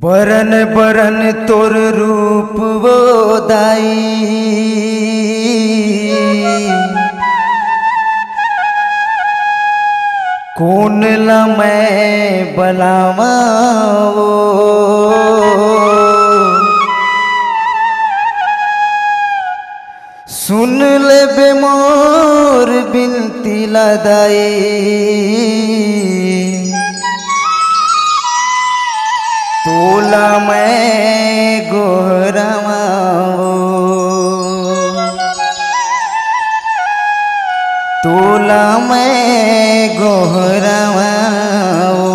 बरन बरन तोर रूप वो दाई, कौन ला मैं बलावा वो। सुन ले बे मोर बिनती लदाई, तोला मैं गोहरावा वो, तोला मैं गोहरावा वो।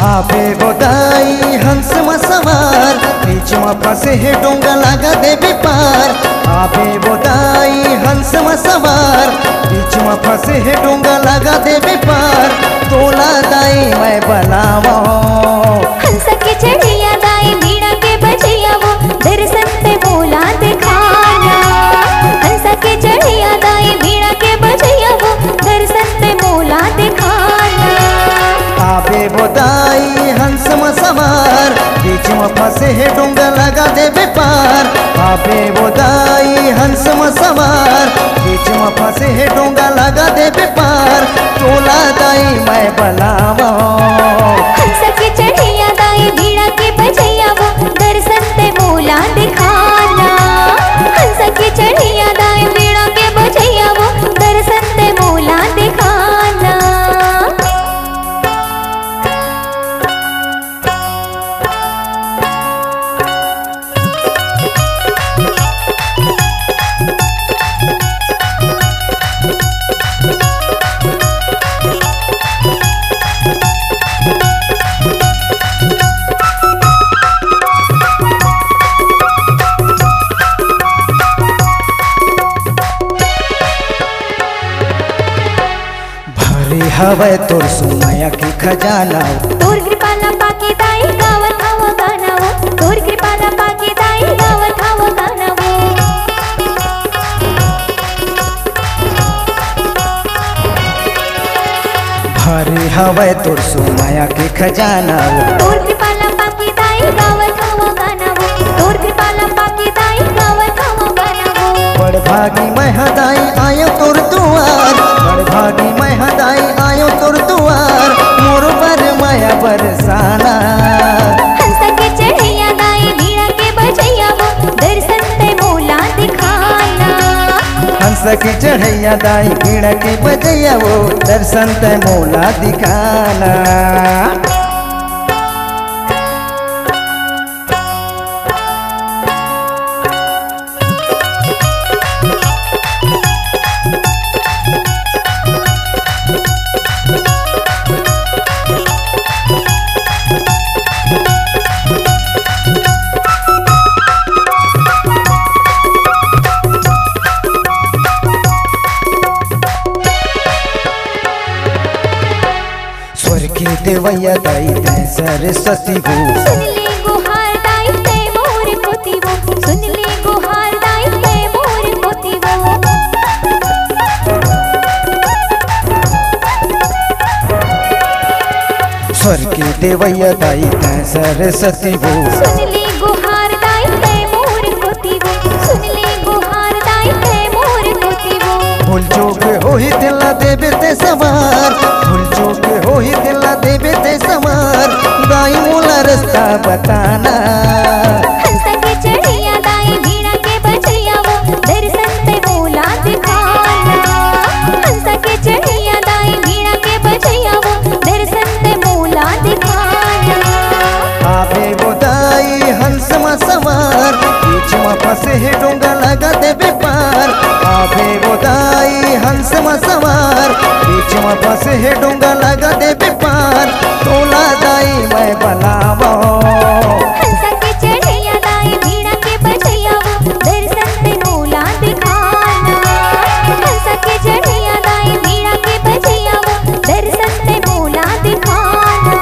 आबे बोदाई हंस में सवार, बीच में फंसे है डोंगा लगा देवे पार। आबे बोदाई हंस में सवार, बीच में फंसे है डोंगा लगा देवे पार। तोला दाई मैं बनावा हंस के चढ़िया दाई मीणा के बजैया वो, दर्शन पे बोला दिखाना। हंस के चढ़िया दाई मीणा के बजैया वो, दर्शन पे बोला दिखाना। आबे बोदाई हंस में सवार, बीच में फंसे है डोंगा लगा देवे पार। आबे बोदाई हंस में सवार, बीच में फंसे है डोंगा लगा देवे पार। तोला दाई मैं बलावा हंस के चढ़िया दाई मीणा के बजैया वो, दर्शन पे बोला दिखाना। हंस के चढ़िया दाई मीणा के बजैया वो, दर्शन पे बोला दिखाना। हवे तोर सुमाया की खजाना, तोर कृपाला पाके दाई गावत हवो गाना वो। तोर कृपाला पाके दाई गावत हवो गाना वो। भारी हवे तोर सुमाया की खजाना, तोर कृपाला पाके दाई गावत हवो गाना वो। तोर कृपाला पाके दाई गावत हवो गाना वो। बड़ भागी मैं हदाई आयो तोर दुआर, बड़ भागी मैं हदाई आयो तोर दुआर। मोर पर माया बरसाना हंस के चढ़िया दाई मीणा के बजैया वो, दर्शन पे बोला दिखाना। हंस के चढ़ैया दाई कीड़ा के बजैया वो, दर्शन ते मोला दिखाना। स्वर्गी देवैया दाई तै सरस्वती हो, सुन ले गुहार दाई ते मोर कोती वो। सुन ले गुहार दाई ते मोर कोती वो। स्वर्गी देवैया दाई तै सरस्वती हो, सुन ले गुहार दाई ते मोर कोती वो। सुन ले गुहार दाई ते मोर कोती वो। भूल चूक होई दिला देवे ते सवार, भूल चूक होई दिला देवे ते सवार। दाई मोला रास्ता बताना हंस के चढ़िया दाई मीणा के बजैया वो, दर्शन पे बोला दिखाना। हंस के चढ़िया दाई मीणा के बजैया वो, दर्शन पे बोला दिखाना। आबे बोदाई हंस में सवार, बीच में फंसे है डोंगा लगा देवे पार। आबे फंसे है डोंगा लगा दे पार तोला दाई मैं बनावो हंसा के चढ़ैया दाई बीड़ा के बजैया वो दर्शन ते मोला दिखाना हंसा के चढ़ैया दाई बीड़ा के बजैया वो दर्शन ते मोला दिखाना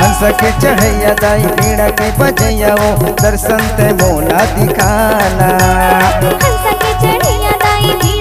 हंस के चढ़ैया दाई बीड़ा के बजैया वो दर्शन ते मोला दिखाना हंसा के चढ़ैया दाई बीड़ा